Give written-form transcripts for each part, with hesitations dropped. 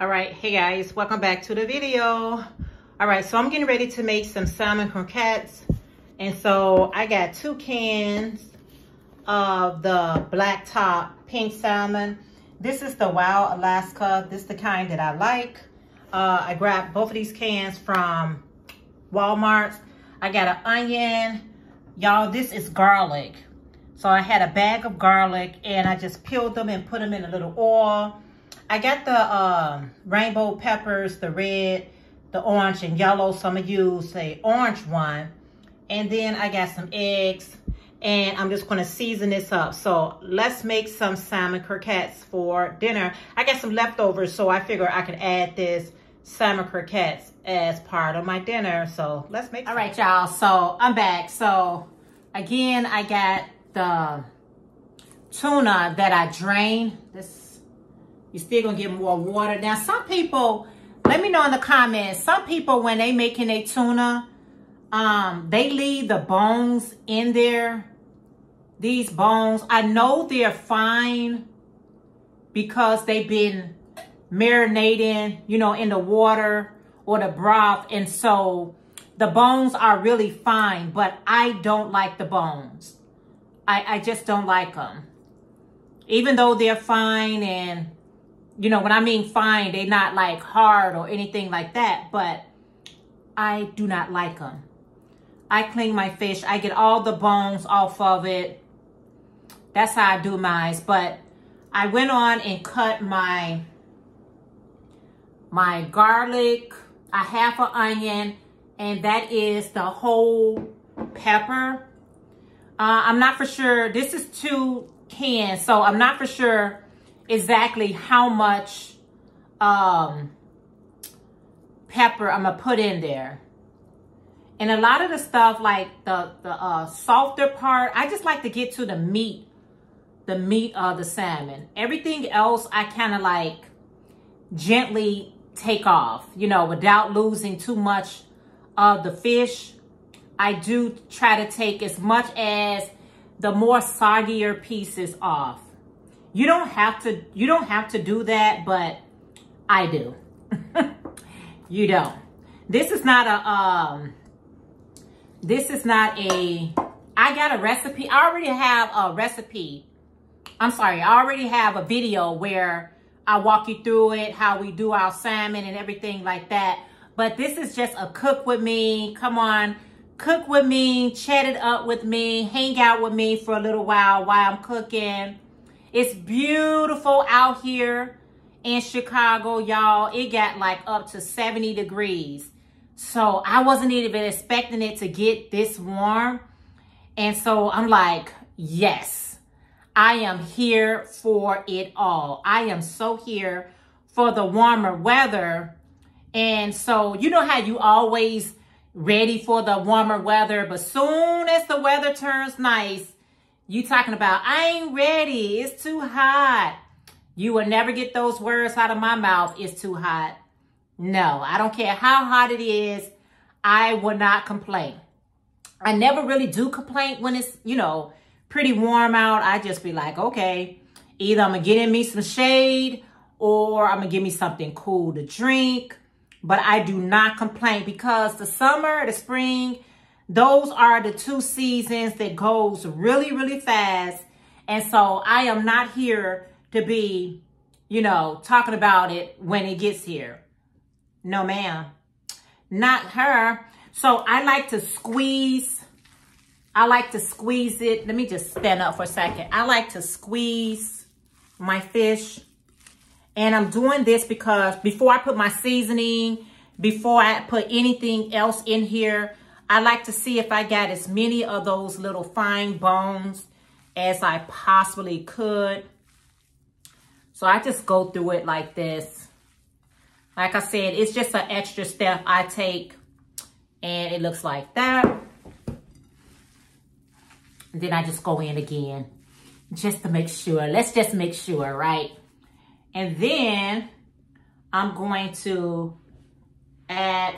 All right, hey guys, welcome back to the video. All right, so I'm getting ready to make some salmon croquettes. And so I got 2 cans of the black top pink salmon. This is the Wild Alaska. This is the kind that I like. I grabbed both of these cans from Walmart. I got an onion. Y'all, this is garlic. So I had a bag of garlic and I just peeled them and put them in a little oil. I got the rainbow peppers, the red, the orange, and yellow. So I'm going to use the orange one. And then I got some eggs. And I'm just going to season this up. So let's make some salmon croquettes for dinner. I got some leftovers, so I figure I can add this salmon croquettes as part of my dinner. So let's make some. All right, y'all. So I'm back. So again, I got the tuna that I drained. You're still gonna get more water. Now, some people, let me know in the comments, some people, when they making a tuna, they leave the bones in there. These bones, I know they're fine because they've been marinating, you know, in the water or the broth. And so the bones are really fine, but I don't like the bones. I just don't like them. Even though they're fine, and you know, when I mean fine, they're not like hard or anything like that, but I do not like them. I clean my fish. I get all the bones off of it. That's how I do mine. But I went on and cut my garlic, a half an onion, and that is the whole pepper. I'm not for sure. This is 2 cans, so I'm not for sure exactly how much pepper I'm gonna put in there. And a lot of the stuff, like the softer part, I just like to get to the meat of the salmon. Everything else I kind of like gently take off, you know, without losing too much of the fish. I do try to take as much as the more soggier pieces off. You don't have to do that, but I do. You don't. This is not a I got a recipe. I already have a recipe. I'm sorry, I already have a video where I walk you through it, how we do our salmon and everything like that. But this is just a cook with me. Come on, cook with me, chat it up with me, hang out with me for a little while I'm cooking. It's beautiful out here in Chicago, y'all. It got like up to 70 degrees. So I wasn't even expecting it to get this warm. And so I'm like, yes, I am here for it all. I am so here for the warmer weather. And so, you know how you always ready for the warmer weather, but soon as the weather turns nice, you talking about, I ain't ready, it's too hot. You will never get those words out of my mouth, it's too hot. No, I don't care how hot it is, I will not complain. I never really do complain when it's, you know, pretty warm out. I just be like, okay, either I'm gonna get in me some shade or I'm gonna give me something cool to drink. But I do not complain because the summer, the spring, those are the 2 seasons that goes really, really fast. And so I am not here to be, you know, talking about it when it gets here. No, ma'am. Not her. So I like to squeeze. I like to squeeze it. Let me just stand up for a second. I like to squeeze my fish. And I'm doing this because before I put my seasoning, before I put anything else in here, I like to see if I got as many of those little fine bones as I possibly could. So I just go through it like this. Like I said, it's just an extra step I take. And it looks like that. And then I just go in again. Just to make sure. Let's just make sure, right? And then I'm going to add,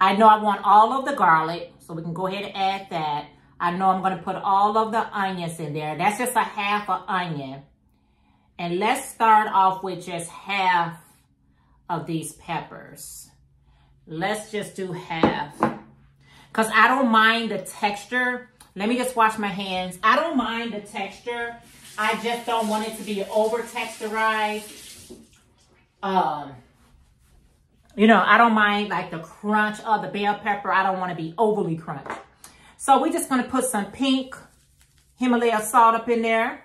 I know I want all of the garlic, so we can go ahead and add that. I know I'm going to put all of the onions in there. That's just a half an onion. And let's start off with just half of these peppers. Let's just do half. Because I don't mind the texture. Let me just wash my hands. I don't mind the texture. I just don't want it to be over texturized. You know, I don't mind like the crunch of the bell pepper. I don't want to be overly crunched. So we're just going to put some pink Himalaya salt up in there.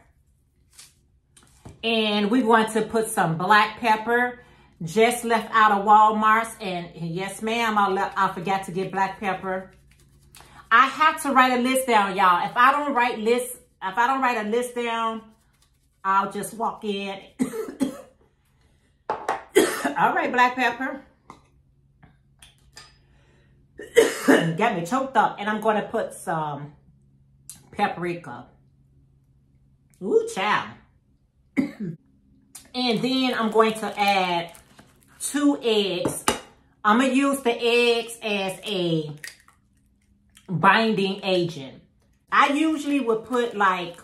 And we want to put some black pepper. Just left out of Walmart's. And yes, ma'am, I forgot to get black pepper. I have to write a list down, y'all. If I don't write a list down, I'll just walk in. All right, black pepper. Got me choked up. And I'm going to put some paprika. Ooh, child. And then I'm going to add 2 eggs. I'm going to use the eggs as a binding agent. I usually would put like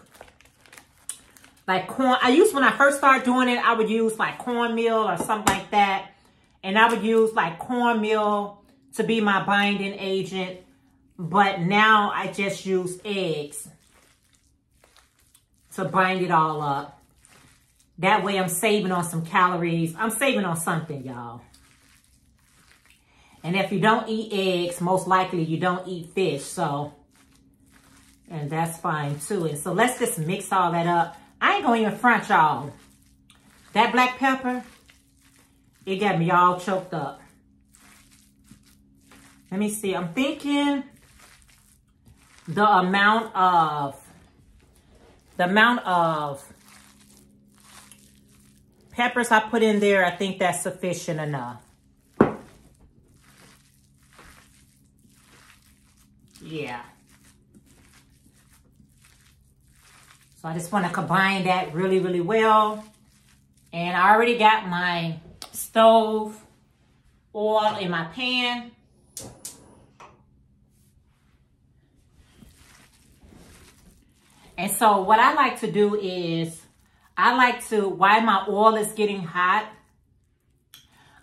corn. When I first started doing it, I would use like cornmeal or something like that. And I would use like cornmeal to be my binding agent. But now I just use eggs to bind it all up. That way I'm saving on some calories. I'm saving on something, y'all. And if you don't eat eggs, most likely you don't eat fish. So, and that's fine too. And so let's just mix all that up. I ain't gonna even front y'all. That black pepper, it got me all choked up. Let me see. I'm thinking the amount of peppers I put in there, I think that's sufficient enough. Yeah. So I just want to combine that really, really well. And I already got my stove oil in my pan. And so what I like to do is, while my oil is getting hot,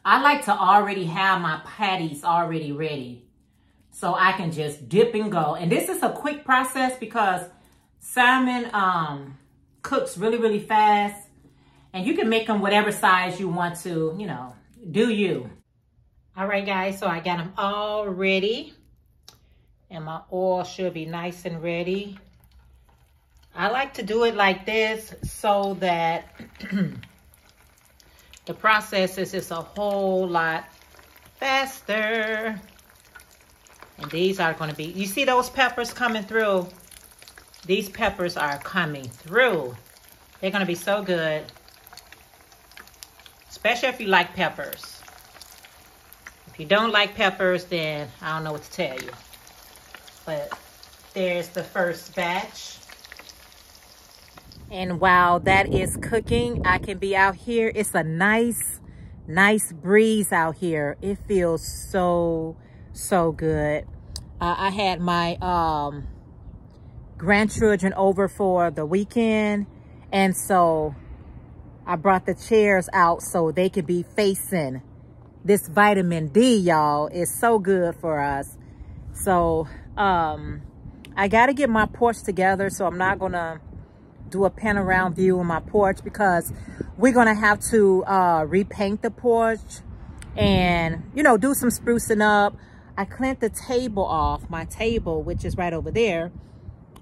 I like to already have my patties already ready. So I can just dip and go. And this is a quick process because salmon cooks really, really fast. And you can make them whatever size you want to, you know, do you. All right, guys, so I got them all ready. And my oil should be nice and ready. I like to do it like this so that the process is just a whole lot faster. And these are going to be, you see those peppers coming through? These peppers are coming through. They're going to be so good. Especially if you like peppers. If you don't like peppers, then I don't know what to tell you. But there's the first batch. And while that is cooking, I can be out here. It's a nice breeze out here. It feels so good. I had my grandchildren over for the weekend. And so I brought the chairs out so they could be facing this vitamin D, y'all. It's so good for us. So I got to get my porch together. So I'm not going to do a panorama view on my porch because we're going to have to repaint the porch and, you know, do some sprucing up. I cleaned the table off, my table, which is right over there.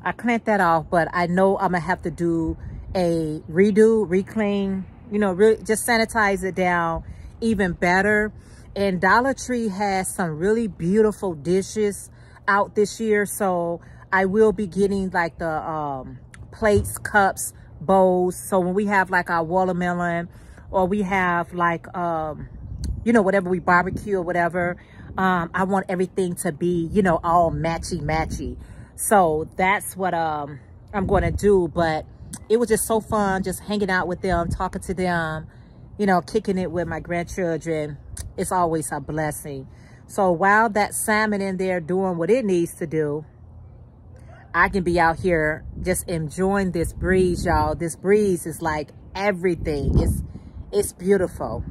I cleaned that off, but I know I'm going to have to do a redo, reclean, you know, really just sanitize it down even better. And Dollar Tree has some really beautiful dishes out this year. So I will be getting like the plates, cups, bowls. So when we have like our watermelon or we have like, you know, whatever we barbecue or whatever, I want everything to be, you know, all matchy. So that's what I'm going to do. But it was just so fun just hanging out with them, talking to them, you know, kicking it with my grandchildren. It's always a blessing. So while that salmon in there doing what it needs to do, I can be out here just enjoying this breeze, y'all. This breeze is like everything. It's beautiful.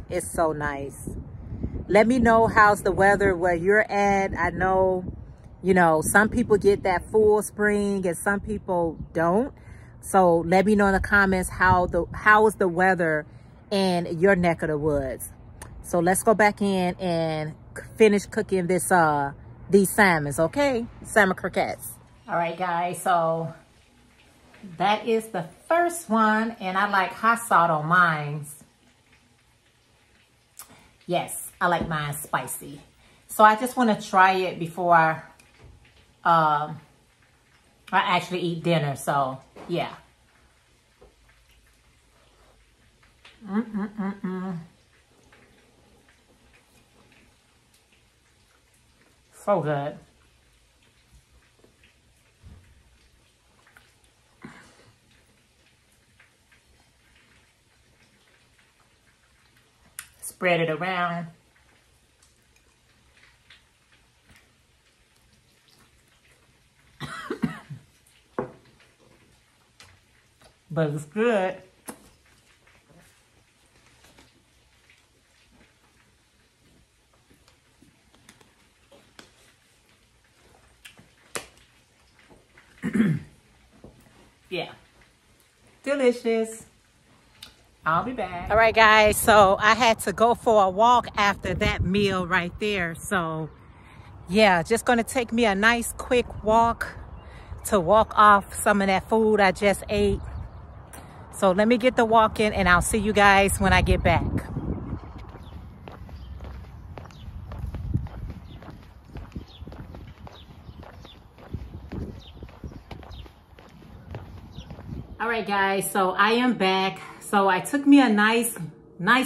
It's so nice. Let me know how's the weather where you're at. I know, you know, some people get that full spring and some people don't. So let me know in the comments how is the weather in your neck of the woods. So let's go back in and finish cooking this these salmons, okay? Salmon croquettes. All right, guys, so that is the first one, and I like hot salt on mine. Yes, I like mine spicy. So I just want to try it before I actually eat dinner. So yeah. So good. Spread it around. But it's good. Yeah. Delicious. I'll be back. All right, guys. So I had to go for a walk after that meal right there. So yeah, just going to take me a nice quick walk to walk off some of that food I just ate. So let me get the walk in and I'll see you guys when I get back. All right, guys, so I am back. So I took me a nice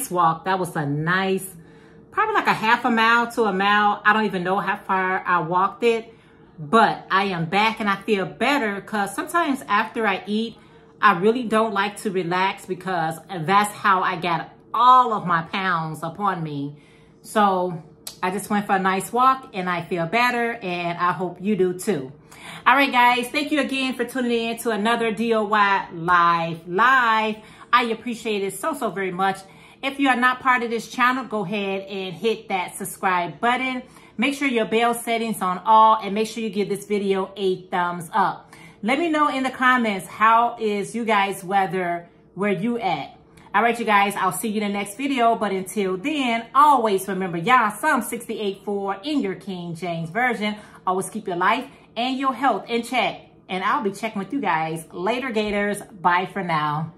walk. That was a nice, probably like a half a mile to a mile. I don't even know how far I walked it, but I am back and I feel better because sometimes after I eat, I really don't like to relax because that's how I got all of my pounds upon me. So I just went for a nice walk and I feel better, and I hope you do too. All right, guys, thank you again for tuning in to another DOYlife live. I appreciate it so very much. If you are not part of this channel, go ahead and hit that subscribe button. Make sure your bell settings on all, and make sure you give this video a thumbs up. Let me know in the comments, how is you guys' weather where you at? All right, you guys, I'll see you in the next video. But until then, always remember, y'all, Psalm 68:4 in your King James Version. Always keep your life and your health in check. And I'll be checking with you guys later, Gators. Bye for now.